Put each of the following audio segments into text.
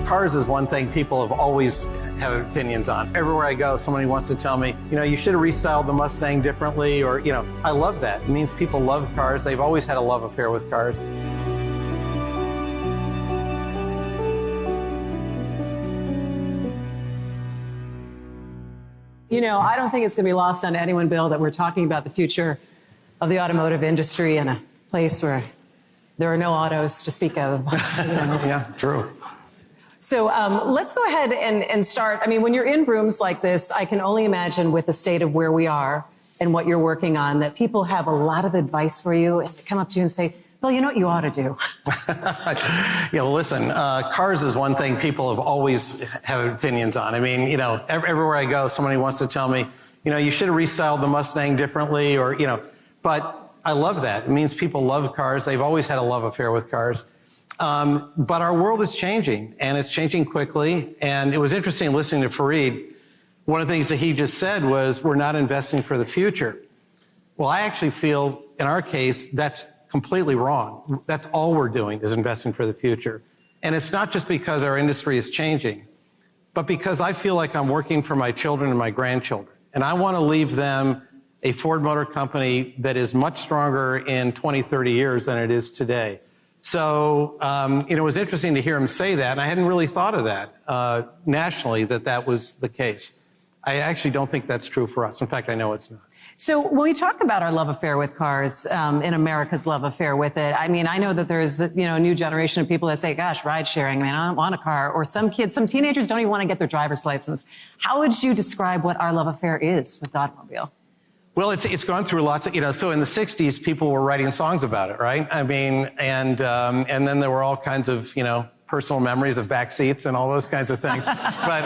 Cars is one thing people have always had opinions on. Everywhere I go, somebody wants to tell me, you should have restyled the Mustang differently, or, I love that. It means people love cars. They've always had a love affair with cars. I don't think it's going to be lost on anyone, Bill, that we're talking about the future of the automotive industry in a place where there are no autos to speak of. Yeah, true. So let's go ahead and start. I mean, when you're in rooms like this, I can only imagine with the state of where we are and what you're working on, that people have a lot of advice for you and they come up to you and say, Bill, you know what you ought to do? Listen, cars is one thing people have always had opinions on. I mean, everywhere I go, somebody wants to tell me, you should have restyled the Mustang differently, or, but I love that. It means people love cars. They've always had a love affair with cars. But our world is changing, and it's changing quickly. And it was interesting listening to Fareed. One of the things that he just said was, we're not investing for the future. Well, I actually feel, in our case, that's completely wrong. That's all we're doing is investing for the future. And it's not just because our industry is changing, but because I feel like I'm working for my children and my grandchildren. And I want to leave them a Ford Motor Company that is much stronger in 20, 30 years than it is today. So, it was interesting to hear him say that, and I hadn't really thought of that nationally, that was the case. I actually don't think that's true for us. In fact, I know it's not. So when we talk about our love affair with cars, in America's love affair with it, I mean, I know that there's, a new generation of people that say, gosh, ride sharing, man, I don't want a car. Or some teenagers don't even want to get their driver's license. How would you describe what our love affair is with the automobile? Well, it's gone through lots of, so in the 60s, people were writing songs about it, right? I mean, and then there were all kinds of, personal memories of back seats and all those kinds of things. But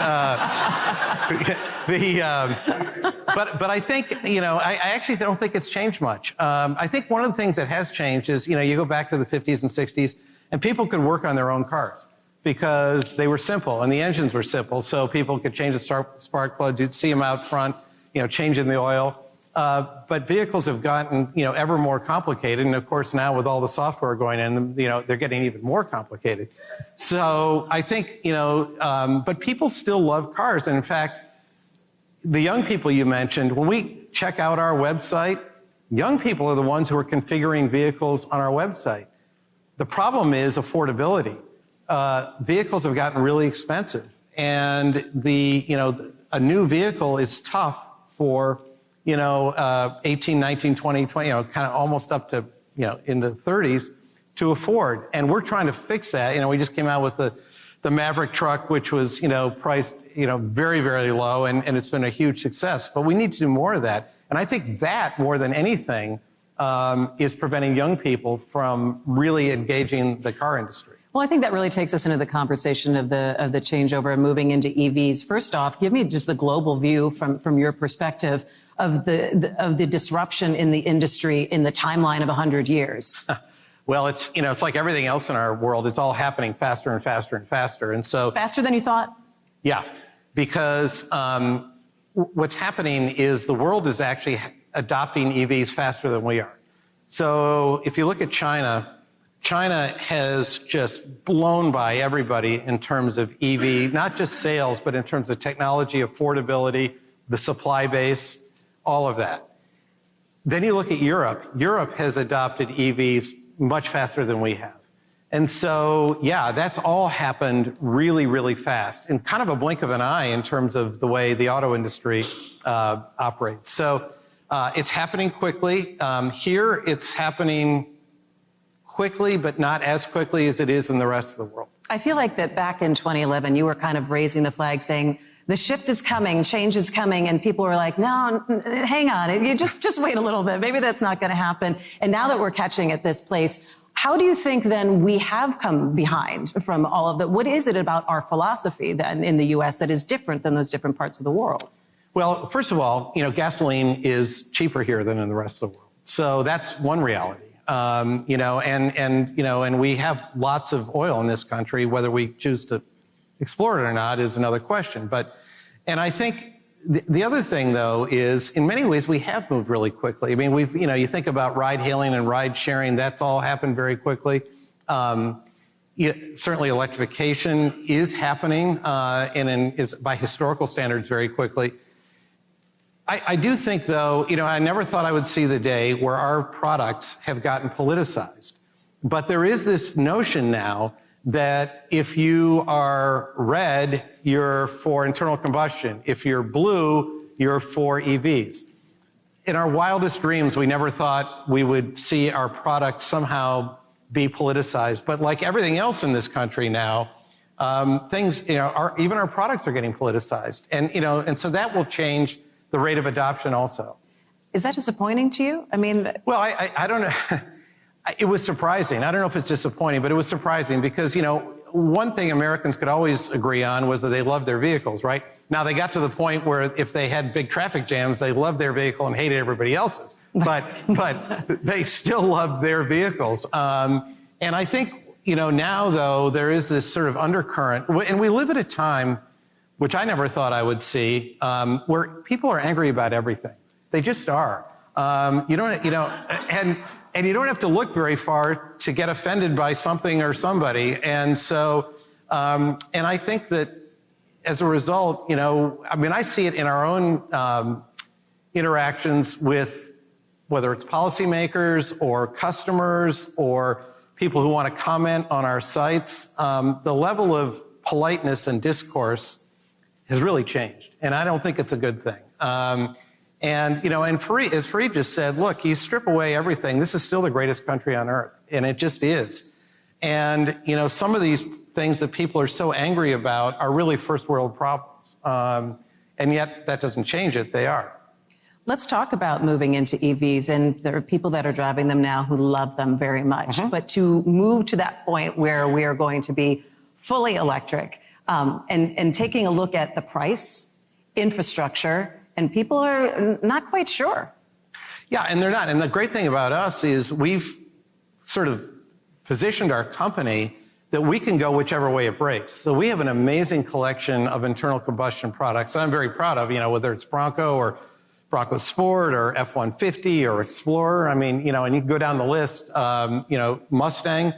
I think, I actually don't think it's changed much. I think one of the things that has changed is, you go back to the 50s and 60s, and people could work on their own cars because they were simple and the engines were simple. So people could change the spark plugs. You'd see them out front, changing the oil. But vehicles have gotten, ever more complicated. And of course, now with all the software going in, they're getting even more complicated. So I think, but people still love cars. And in fact, the young people you mentioned, when we check out our website, young people are the ones who are configuring vehicles on our website. The problem is affordability. Vehicles have gotten really expensive. And a new vehicle is tough for 18, 19, 20, kind of almost up to, into 30s to afford. And we're trying to fix that. We just came out with the Maverick truck, which was, priced, very, very low, and it's been a huge success. But we need to do more of that. And I think that, more than anything, is preventing young people from really engaging the car industry. Well, I think that really takes us into the conversation of the changeover and moving into EVs. First off, give me just the global view from your perspective of the disruption in the industry in the timeline of 100 years. Well, it's like everything else in our world. It's all happening faster and faster and faster. And so faster than you thought? Yeah, because what's happening is the world is actually adopting EVs faster than we are. So if you look at China has just blown by everybody in terms of EV, not just sales, but in terms of technology, affordability, the supply base, all of that. Then you look at Europe. Europe has adopted EVs much faster than we have. And so, yeah, that's all happened really, really fast, in kind of a blink of an eye in terms of the way the auto industry operates. So it's happening quickly. Here, it's happening quickly, but not as quickly as it is in the rest of the world. I feel like that back in 2011, you were kind of raising the flag saying, the shift is coming, change is coming, and people were like, no, hang on, you just wait a little bit. Maybe that's not going to happen. And now that we're catching at this place, how do you think then we have come behind from all of that? What is it about our philosophy then in the U.S. that is different than those different parts of the world? Well, first of all, gasoline is cheaper here than in the rest of the world. So that's one reality. And we have lots of oil in this country. Whether we choose to explore it or not is another question. And I think the other thing, though, is in many ways we have moved really quickly. I mean, you think about ride hailing and ride sharing, that's all happened very quickly. Certainly electrification is happening and is by historical standards very quickly. I do think, though, I never thought I would see the day where our products have gotten politicized. But there is this notion now that if you are red, you're for internal combustion. If you're blue, you're for EVs. In our wildest dreams, we never thought we would see our products somehow be politicized. But like everything else in this country now, things, even our products are getting politicized. And so that will change the rate of adoption also. Is that disappointing to you? I mean, well, I don't know. It was surprising. I don't know if it's disappointing, but it was surprising because, one thing Americans could always agree on was that they loved their vehicles, right? Now they got to the point where if they had big traffic jams, they loved their vehicle and hated everybody else's. But they still loved their vehicles. And I think, now though, there is this sort of undercurrent, and we live at a time which I never thought I would see, where people are angry about everything. They just are. And you don't have to look very far to get offended by something or somebody. And so, and I think that as a result, I see it in our own interactions with whether it's policymakers or customers or people who want to comment on our sites. The level of politeness and discourse has really changed, and I don't think it's a good thing. And as Fareed just said, look, you strip away everything. This is still the greatest country on earth, and it just is. And some of these things that people are so angry about are really first world problems, and yet that doesn't change it. They are. Let's talk about moving into EVs, and there are people that are driving them now who love them very much. Mm-hmm. But to move to that point where we are going to be fully electric, and taking a look at the price, infrastructure, and people are not quite sure. Yeah, and they're not. And the great thing about us is we've sort of positioned our company that we can go whichever way it breaks. So we have an amazing collection of internal combustion products that I'm very proud of, whether it's Bronco or Bronco Sport or F-150 or Explorer. And you can go down the list, Mustang.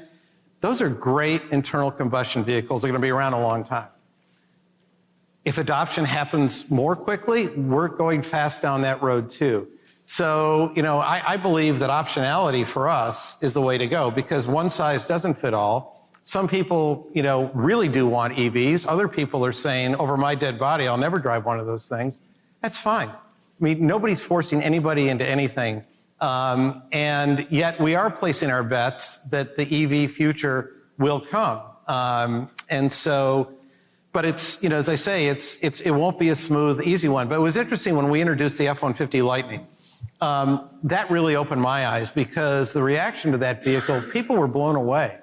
Those are great internal combustion vehicles. They're going to be around a long time. If adoption happens more quickly, we're going fast down that road too. So, I believe that optionality for us is the way to go because one size doesn't fit all. Some people, really do want EVs. Other people are saying, over my dead body, I'll never drive one of those things. That's fine. Nobody's forcing anybody into anything. And yet we are placing our bets that the EV future will come. And so, but it's, as I say, it won't be a smooth, easy one. But it was interesting when we introduced the F-150 Lightning. That really opened my eyes because the reaction to that vehicle, people were blown away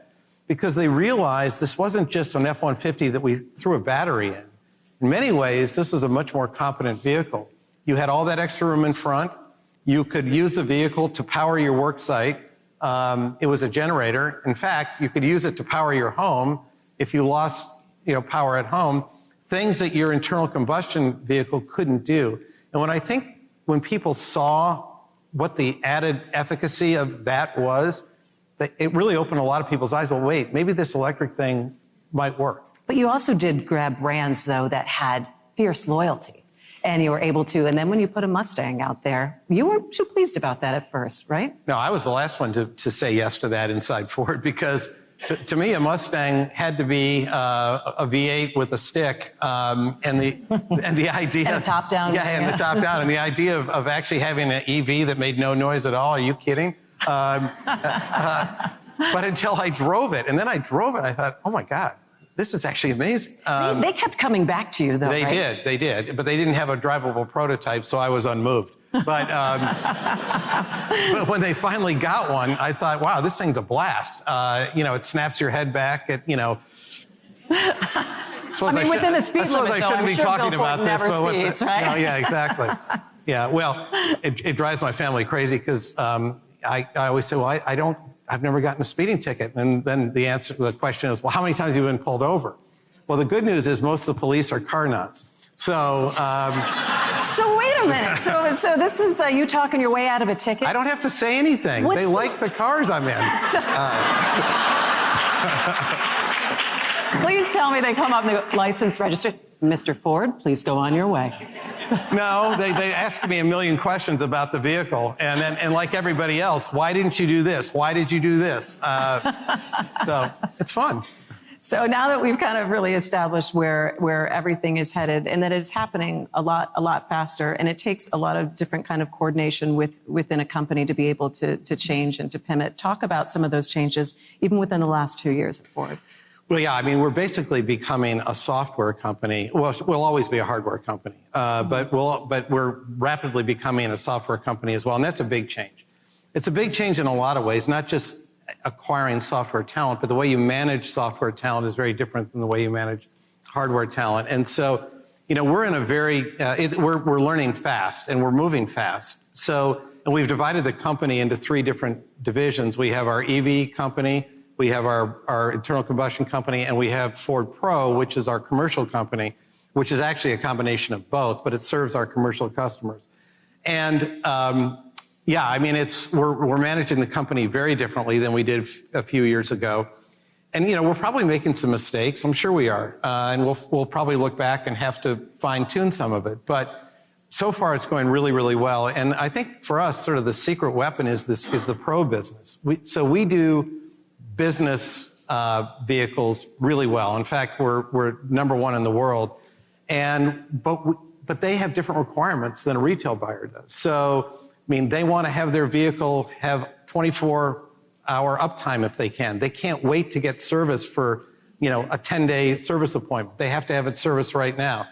because they realized this wasn't just an F-150 that we threw a battery in. In many ways, this was a much more competent vehicle. You had all that extra room in front. You could use the vehicle to power your work site. It was a generator. In fact, you could use it to power your home if you lost, power at home, things that your internal combustion vehicle couldn't do. And when people saw what the added efficacy of that was, it really opened a lot of people's eyes. Well, wait, maybe this electric thing might work. But you also did grab brands, though, that had fierce loyalty. And you were able to, and then when you put a Mustang out there, you weren't too pleased about that at first, right? No, I was the last one to say yes to that inside Ford because to me, a Mustang had to be a V8 with a stick, and the idea and top down. And the top down, and the idea of actually having an EV that made no noise at all. Are you kidding? But until I drove it, and then I drove it, I thought, oh my God. This is actually amazing. They kept coming back to you, though, They did. But they didn't have a drivable prototype, so I was unmoved. But when they finally got one, I thought, wow, this thing's a blast. It snaps your head back. Within the speed limit, I shouldn't be talking about this. Never speeds, right? Yeah, exactly. Yeah, well, it drives my family crazy because I always say, well, I've never gotten a speeding ticket. And then the question is, well, how many times have you been pulled over? Well, the good news is most of the police are car nuts. So, so wait a minute. So this is you talking your way out of a ticket? I don't have to say anything. They like the cars I'm in. Please tell me they come up and they go, license registered. Mr. Ford, please go on your way. No, they asked me a million questions about the vehicle. And like everybody else, why didn't you do this? Why did you do this? So it's fun. So now that we've kind of really established where everything is headed and that it's happening a lot faster, and it takes a lot of different kind of coordination within a company to be able to change and to pivot. Talk about some of those changes, even within the last 2 years at Ford. Well, yeah, I mean, we're basically becoming a software company. Well, we'll always be a hardware company, but we're rapidly becoming a software company as well, and that's a big change. It's a big change in a lot of ways, not just acquiring software talent, but the way you manage software talent is very different than the way you manage hardware talent. And so, you know, we're in a very, we're learning fast and we're moving fast. So, and we've divided the company into 3 different divisions. We have our EV company, we have our internal combustion company, and we have Ford Pro, which is our commercial company, which is actually a combination of both, but it serves our commercial customers. And, yeah, I mean, we're managing the company very differently than we did a few years ago. And, you know, we're probably making some mistakes. I'm sure we are. And we'll probably look back and have to fine tune some of it. But so far it's going really, really well. And I think for us, sort of the secret weapon is the Pro business. So we do business vehicles really well. In fact, we're #1 in the world. But they have different requirements than a retail buyer does. So, I mean, they want to have their vehicle have 24-hour uptime if they can. They can't wait to get service for, you know, a 10-day service appointment. They have to have it serviced right now.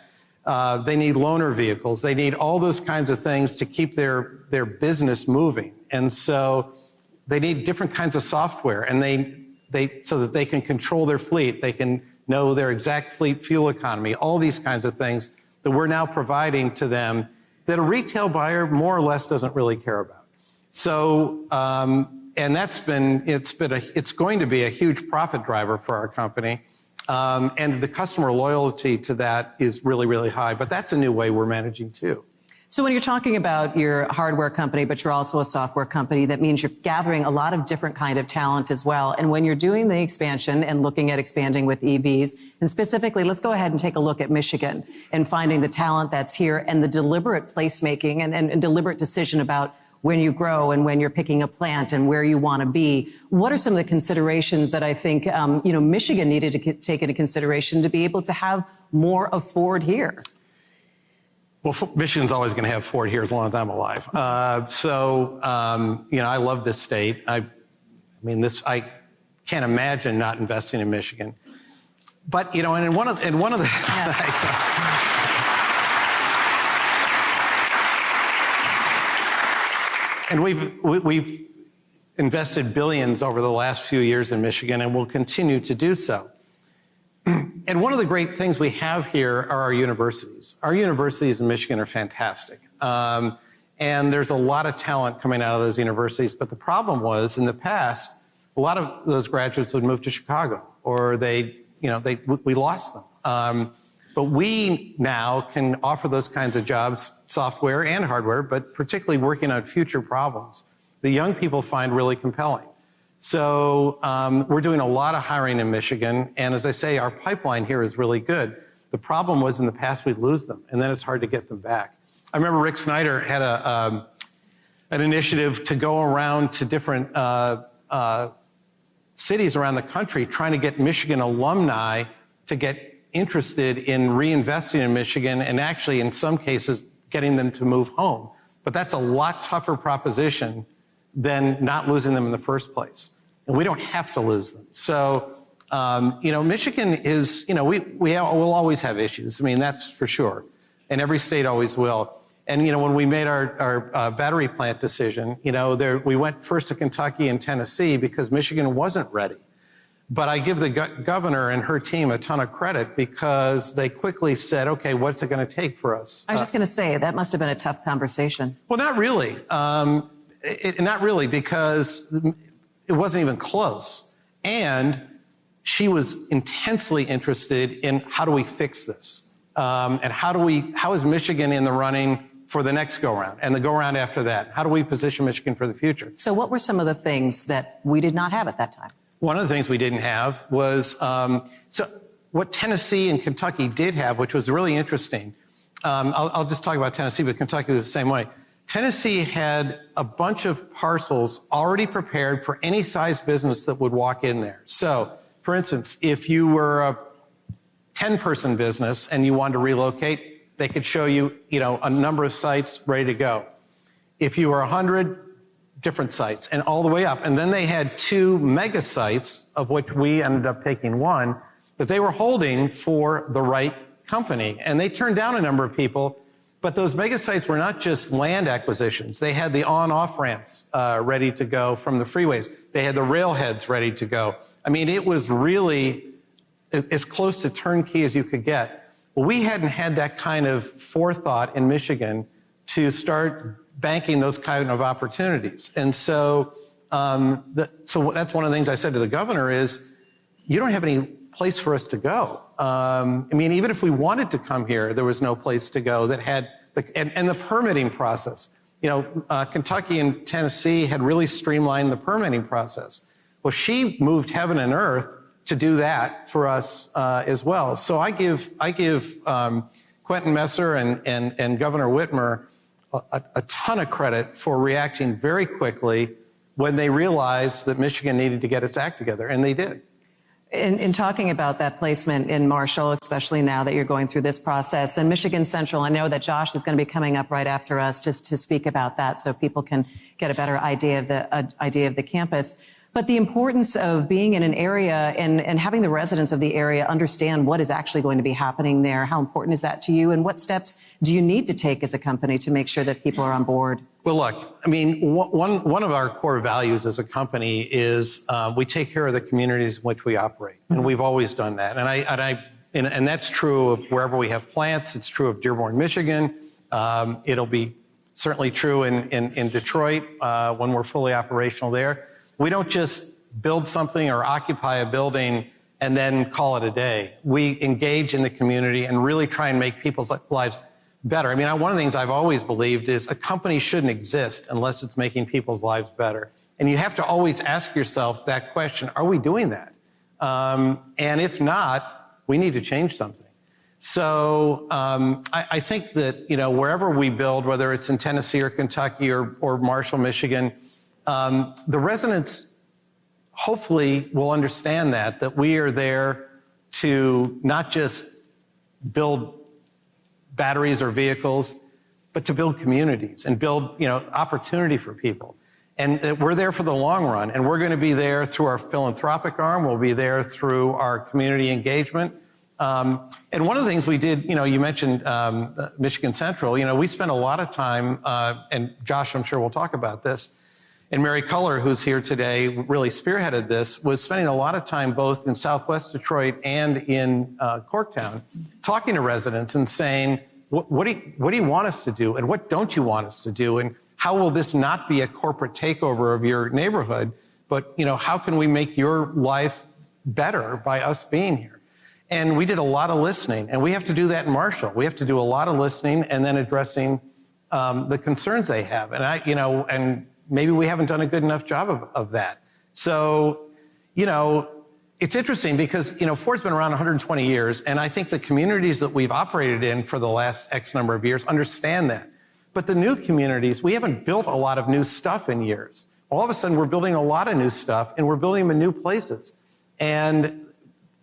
They need loaner vehicles. They need all those kinds of things to keep their business moving. And so they need different kinds of software, and so that they can control their fleet. They can know their exact fleet fuel economy, all these kinds of things that we're now providing to them that a retail buyer more or less doesn't really care about. So, and it's going to be a huge profit driver for our company. And the customer loyalty to that is really, really high, but that's a new way we're managing too. So when you're talking about your hardware company, but you're also a software company, that means you're gathering a lot of different kind of talent as well. And when you're doing the expansion and looking at expanding with EVs, and specifically, let's go ahead and take a look at Michigan and finding the talent that's here and the deliberate placemaking and deliberate decision about when you grow and when you're picking a plant and where you want to be. What are some of the considerations that I think, Michigan needed to take into consideration to be able to have more of Ford here? Well, Michigan's always going to have Ford here as long as I'm alive. I love this state. I can't imagine not investing in Michigan. But, you know, and in one of the, and we've invested billions over the last few years in Michigan, and will continue to do so. And one of the great things we have here are our universities. Our universities in Michigan are fantastic. And there's a lot of talent coming out of those universities. But the problem was, in the past, a lot of those graduates would move to Chicago, or we lost them. But we now can offer those kinds of jobs, software and hardware, but particularly working on future problems the young people find really compelling. So we're doing a lot of hiring in Michigan, and as I say, our pipeline here is really good. The problem was, in the past, we'd lose them, and then it's hard to get them back. I remember Rick Snyder had an initiative to go around to different cities around the country trying to get Michigan alumni to get interested in reinvesting in Michigan, and actually, in some cases, getting them to move home. But that's a lot tougher proposition than not losing them in the first place. And we don't have to lose them. So, Michigan is, we'll always have issues. I mean, that's for sure. And every state always will. And, when we made our battery plant decision, we went first to Kentucky and Tennessee because Michigan wasn't ready. But I give the governor and her team a ton of credit because they quickly said, okay, what's it going to take for us? I was just going to say, that must have been a tough conversation. Well, not really. Not really, because it wasn't even close. And she was intensely interested in how do we fix this? And how is Michigan in the running for the next go-round and the go-round after that? How do we position Michigan for the future? So what were some of the things that we did not have at that time? One of the things we didn't have was, so what Tennessee and Kentucky did have, which was really interesting. I'll just talk about Tennessee, but Kentucky was the same way. Tennessee had a bunch of parcels already prepared for any size business that would walk in there. So, for instance, if you were a 10-person business and you wanted to relocate, they could show you, a number of sites ready to go. If you were 100, different sites, and all the way up. And then they had 2 mega sites, of which we ended up taking 1, that they were holding for the right company. And they turned down a number of people, but those mega sites were not just land acquisitions. They had the on-off ramps ready to go from the freeways. They had the railheads ready to go. I mean, it was really as close to turnkey as you could get. Well, we hadn't had that kind of forethought in Michigan to start banking those kind of opportunities. And so, so that's one of the things I said to the governor is, you don't have any place for us to go. I mean, even if we wanted to come here, there was no place to go that had, and the permitting process. Kentucky and Tennessee had really streamlined the permitting process. Well, she moved heaven and earth to do that for us as well. So I give Quentin Messer and Governor Whitmer a ton of credit for reacting very quickly when they realized that Michigan needed to get its act together, and they did. In talking about that placement in Marshall, especially now that you're going through this process, and Michigan Central, I know that Josh is going to be coming up right after us just to speak about that so people can get a better idea of the campus. But the importance of being in an area and having the residents of the area understand what is actually going to be happening there, how important is that to you, and what steps do you need to take as a company to make sure that people are on board? Well, look, I mean, one of our core values as a company is we take care of the communities in which we operate, and we've always done that. And that's true of wherever we have plants. It's true of Dearborn, Michigan. It'll be certainly true in Detroit when we're fully operational there. We don't just build something or occupy a building and then call it a day. We engage in the community and really try and make people's lives better. I mean, one of the things I've always believed is a company shouldn't exist unless it's making people's lives better. And you have to always ask yourself that question, are we doing that? And if not, we need to change something. So I think that, wherever we build, whether it's in Tennessee or Kentucky or Marshall, Michigan, the residents hopefully will understand that we are there to not just build batteries or vehicles, but to build communities and build, opportunity for people. And we're there for the long run, and we're going to be there through our philanthropic arm. We'll be there through our community engagement. And one of the things we did, you mentioned Michigan Central. We spent a lot of time, and Josh, I'm sure we'll talk about this, and Mary Culler, who's here today, really spearheaded this, was spending a lot of time both in Southwest Detroit and in Corktown, talking to residents and saying, what do you want us to do, and what don't you want us to do, and how will this not be a corporate takeover of your neighborhood, but how can we make your life better by us being here? And we did a lot of listening, and we have to do that in Marshall. We have to do a lot of listening and then addressing the concerns they have, and and maybe we haven't done a good enough job of that. So, it's interesting because, Ford's been around 120 years, and I think the communities that we've operated in for the last X number of years understand that. But the new communities, we haven't built a lot of new stuff in years. All of a sudden, we're building a lot of new stuff, and we're building them in new places. And,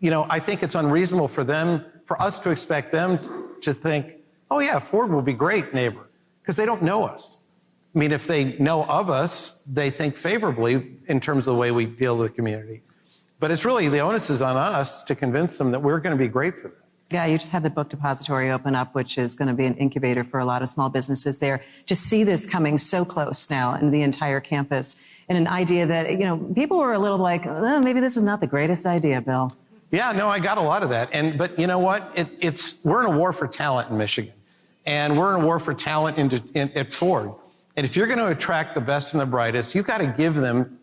I think it's unreasonable for us to expect them to think, oh yeah, Ford will be great neighbor, because they don't know us. I mean, if they know of us, they think favorably in terms of the way we deal with the community. But it's really, the onus is on us to convince them that we're going to be great for them. Yeah, you just had the Book Depository open up, which is going to be an incubator for a lot of small businesses there. To see this coming so close now in the entire campus, and an idea that, people were a little like, oh, maybe this is not the greatest idea, Bill. Yeah, no, I got a lot of that. But you know what? We're in a war for talent in Michigan. And we're in a war for talent at Ford. And if you're going to attract the best and the brightest, you've got to give them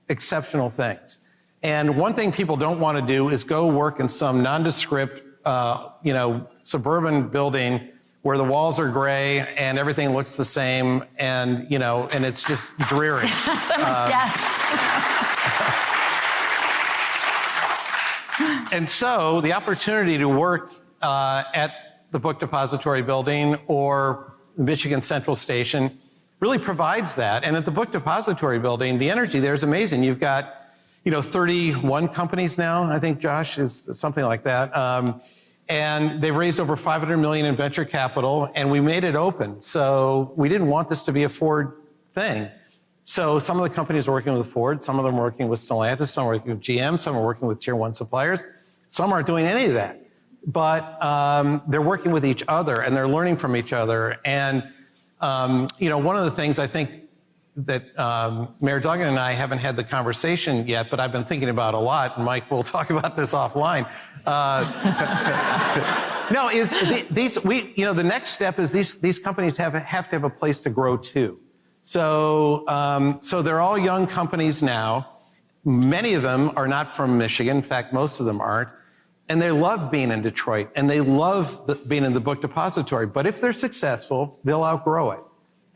exceptional things. And one thing people don't want to do is go work in some nondescript, suburban building where the walls are gray and everything looks the same, and and it's just dreary. Yes. And so the opportunity to work at the Book Depository building or Michigan Central Station really provides that. And at the Book Depository building, the energy there is amazing. You've got, 31 companies now, I think, Josh, is something like that. And they've raised over $500 million in venture capital, and we made it open. So we didn't want this to be a Ford thing. So some of the companies are working with Ford, some of them are working with Stellantis, some are working with GM, some are working with tier 1 suppliers. Some aren't doing any of that. But they're working with each other, and they're learning from each other. And, one of the things I think that Mayor Duggan and I haven't had the conversation yet, but I've been thinking about a lot, and Mike, we'll talk about this offline. No, the next step is these companies have to have a place to grow too. So they're all young companies now. Many of them are not from Michigan. In fact, most of them aren't. And they love being in Detroit, and they love being in the Book Depository. But if they're successful, they'll outgrow it.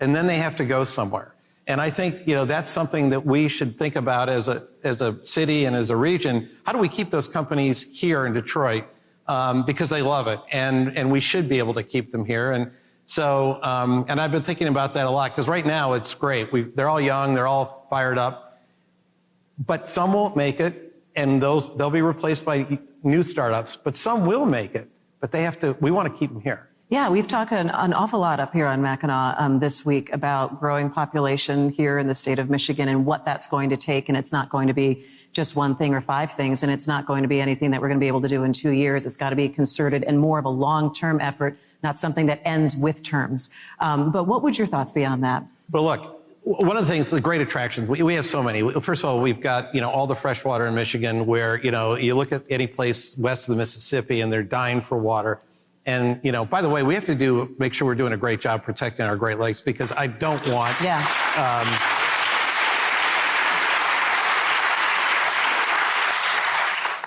And then they have to go somewhere. And I think, that's something that we should think about as a city and as a region. How do we keep those companies here in Detroit? Because they love it, and we should be able to keep them here. And so, and I've been thinking about that a lot, because right now it's great. They're all young, they're all fired up, but some won't make it, and they'll be replaced by new startups. But some will make it, but we want to keep them here. Yeah, we've talked an awful lot up here on Mackinac this week about growing population here in the state of Michigan and what that's going to take. And it's not going to be just one thing or 5 things. And it's not going to be anything that we're going to be able to do in 2 years. It's got to be concerted and more of a long-term effort, not something that ends with terms. But what would your thoughts be on that? Well, look, one of the things, the great attractions, we have so many. First of all, we've got, all the fresh water in Michigan where, you look at any place west of the Mississippi and they're dying for water. And, by the way, we have to make sure we're doing a great job protecting our Great Lakes, because I don't want... Yeah.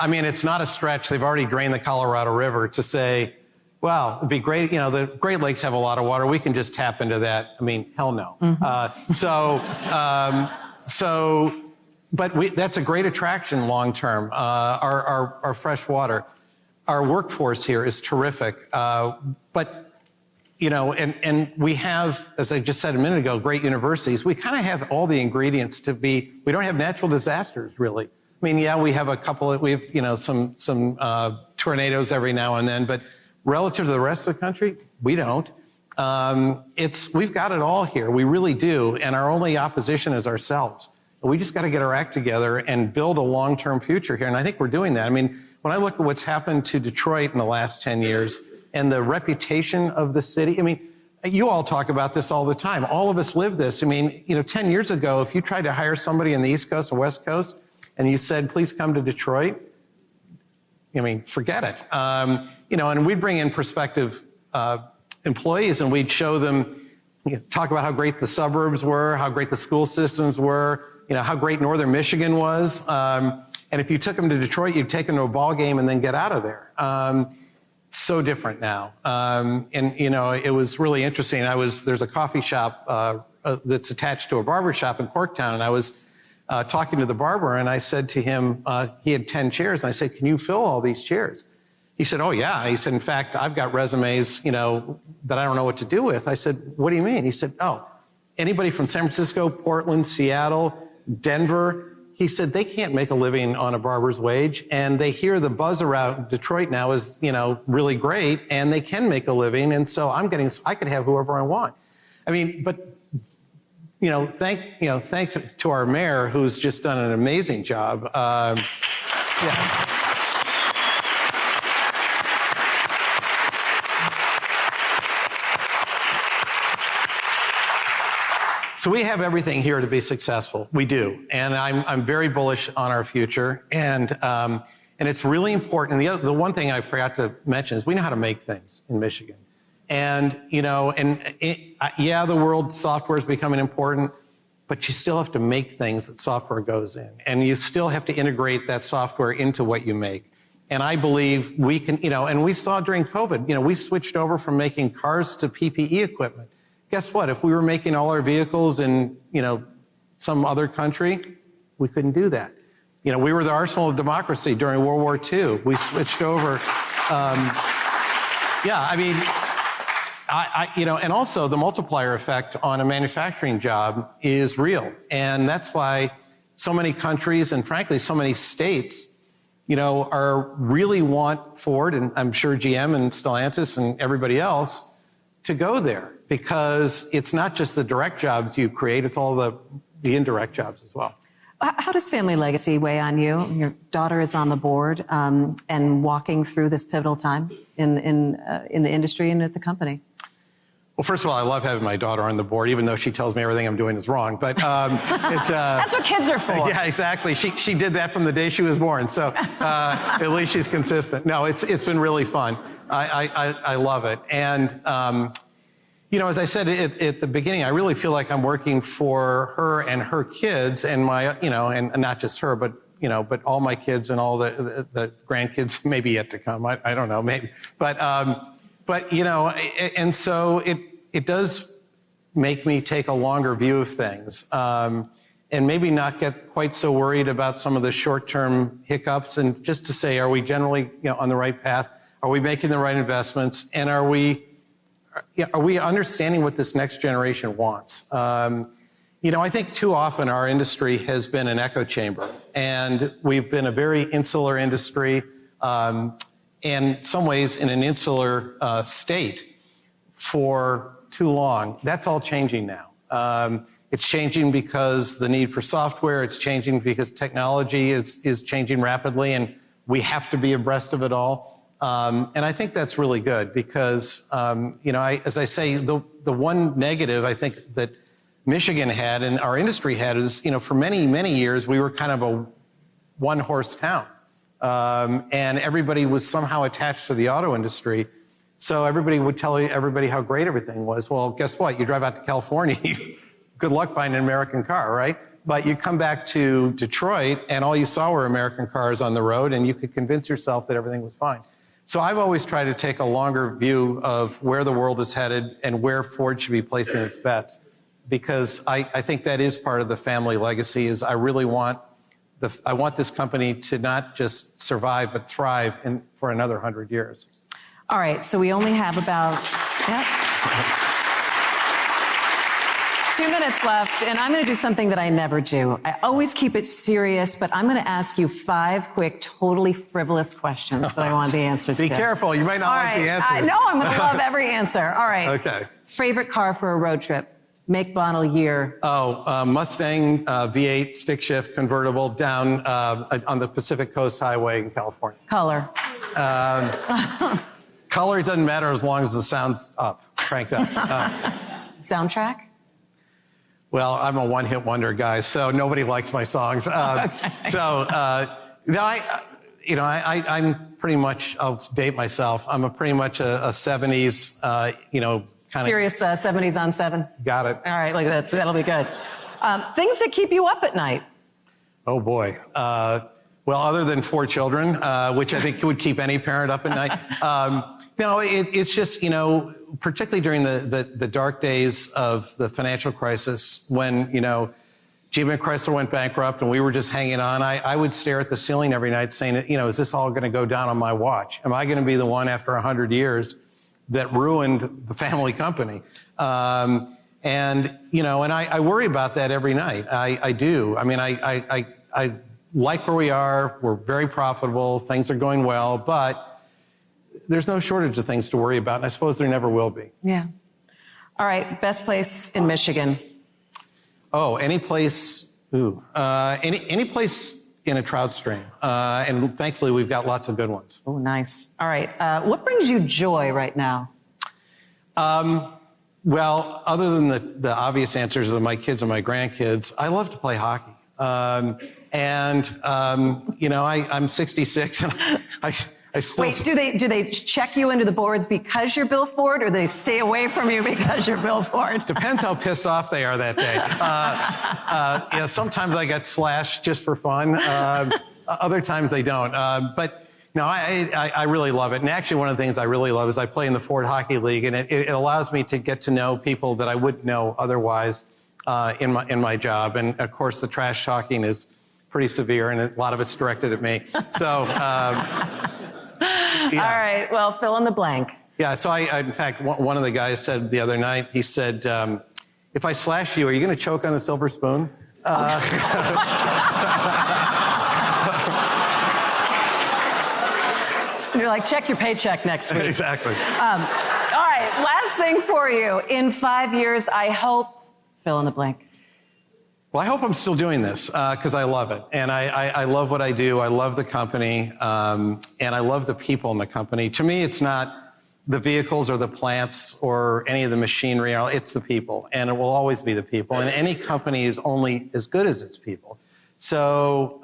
It's not a stretch. They've already drained the Colorado River to say, well, it'd be great. The Great Lakes have a lot of water. We can just tap into that. Hell no. Mm-hmm. But that's a great attraction long term. Our fresh water. Our workforce here is terrific, but and we have, as I just said a minute ago, great universities. We kind of have all the ingredients to be. We don't have natural disasters really. Yeah, we have a couple. We have some tornadoes every now and then, but relative to the rest of the country, we don't. We've got it all here. We really do, and our only opposition is ourselves. We just got to get our act together and build a long-term future here, and I think we're doing that. When I look at what's happened to Detroit in the last 10 years and the reputation of the city, you all talk about this all the time. All of us live this. 10 years ago, if you tried to hire somebody in the East Coast or West Coast and you said, please come to Detroit, forget it. And we'd bring in prospective employees and we'd show them, talk about how great the suburbs were, how great the school systems were, how great Northern Michigan was. And if you took them to Detroit, you'd take them to a ball game and then get out of there. So different now. It was really interesting. There's a coffee shop that's attached to a barber shop in Corktown, and I was talking to the barber, and I said to him, he had 10 chairs, and I said, can you fill all these chairs? He said, oh yeah. He said, in fact, I've got resumes, that I don't know what to do with. I said, what do you mean? He said, oh, anybody from San Francisco, Portland, Seattle, Denver. He said they can't make a living on a barber's wage, and they hear the buzz around Detroit now is, really great, and they can make a living, and so I could have whoever I want. Thanks to our mayor, who's just done an amazing job. Yeah. So we have everything here to be successful. We do, and I'm very bullish on our future. And it's really important. The one thing I forgot to mention is we know how to make things in Michigan. And the world software is becoming important, but you still have to make things that software goes in, and you still have to integrate that software into what you make. And I believe we can, and we saw during COVID, we switched over from making cars to PPE equipment. Guess what? If we were making all our vehicles in, some other country, we couldn't do that. You know, we were the arsenal of democracy during World War II. We switched over. Yeah, I mean, you know, and also the multiplier effect on a manufacturing job is real. And that's why so many countries and frankly, so many states, you know, really want Ford and I'm sure GM and Stellantis and everybody else to go there because it's not just the direct jobs you create, it's all the indirect jobs as well. How does family legacy weigh on you? Your daughter is on the board and walking through this pivotal time in the industry and at the company. Well, first of all, I love having my daughter on the board, even though she tells me everything I'm doing is wrong. But that's what kids are for. Yeah, exactly. She did that from the day she was born, so at least she's consistent. No, it's been really fun. I love it, and you know, as I said at the beginning, I really feel like I'm working for her and her kids, and my, you know, and not just her, but you know, but all my kids and all the grandkids maybe yet to come. I don't know, maybe, but you know, and so it does make me take a longer view of things, and maybe not get quite so worried about some of the short-term hiccups, and just to say, are we generally, you know, on the right path? Are we making the right investments? And are we understanding what this next generation wants? You know, I think too often our industry has been an echo chamber, and we've been a very insular industry, and in some ways in an insular state for too long. That's all changing now. It's changing because the need for software, it's changing because technology is changing rapidly, and we have to be abreast of it all. And I think that's really good because, you know, as I say, the one negative I think that Michigan had and our industry had is, you know, for many, many years, we were kind of a one-horse town. And everybody was somehow attached to the auto industry. So everybody would tell everybody how great everything was. Well, guess what? You drive out to California, good luck finding an American car, right? But you come back to Detroit and all you saw were American cars on the road and you could convince yourself that everything was fine. So I've always tried to take a longer view of where the world is headed and where Ford should be placing its bets, because I think that is part of the family legacy. Is I really want this company to not just survive but thrive for another 100 years. All right, so we only have about 2 minutes left, and I'm going to do something that I never do. I always keep it serious, but I'm going to ask you 5 quick, totally frivolous questions that I want the answers to. Be careful, you might not like the answers. No, I'm going to love every answer. All right. Okay. Favorite car for a road trip? Make, model, year. Mustang V8 stick shift convertible down on the Pacific Coast Highway in California. Color. Color doesn't matter as long as the sound's up, cranked up. Soundtrack? Well, I'm a one-hit wonder guy, so nobody likes my songs. Okay. So, no, I'm pretty much, I'll date myself. I'm pretty much a 70s, kind of. Serious 70s on 7? Got it. All right, that'll be good. Things that keep you up at night? Oh, boy. Well, other than 4 children, which I think would keep any parent up at night. No, it's just, particularly during the dark days of the financial crisis when, GM and Chrysler went bankrupt and we were just hanging on, I would stare at the ceiling every night saying, is this all going to go down on my watch? Am I going to be the one after 100 years that ruined the family company? And I worry about that every night. I do. I mean, I like where we are. We're very profitable. Things are going well, but there's no shortage of things to worry about, and I suppose there never will be. Yeah. All right, best place in Michigan? Oh, any place, any place in a trout stream. And thankfully, we've got lots of good ones. Oh, nice. All right, what brings you joy right now? Well, other than the obvious answers of my kids and my grandkids, I love to play hockey. I'm 66, and I still... Wait, do they check you into the boards because you're Bill Ford, or do they stay away from you because you're Bill Ford? Depends how pissed off they are that day. Sometimes I get slashed just for fun. Other times they don't. But no, I really love it. And actually, one of the things I really love is I play in the Ford Hockey League, and it allows me to get to know people that I wouldn't know otherwise in my job. And of course, the trash talking is pretty severe, and a lot of it's directed at me. So, yeah. All right. Well, fill in the blank. Yeah. So in fact, one of the guys said the other night, he said, if I slash you, are you going to choke on the silver spoon? You're like, check your paycheck next week. Exactly. All right. Last thing for you. In 5 years, I hope, fill in the blank. Well, I hope I'm still doing this because I love it. And I love what I do. I love the company. And I love the people in the company. To me, it's not the vehicles or the plants or any of the machinery. It's the people. And it will always be the people. And any company is only as good as its people. So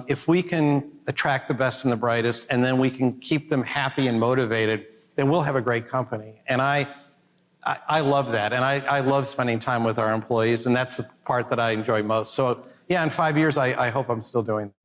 if we can attract the best and the brightest, and then we can keep them happy and motivated, then we'll have a great company. And I love that. And I love spending time with our employees. And that's the part that I enjoy most. So yeah, in 5 years, I hope I'm still doing that.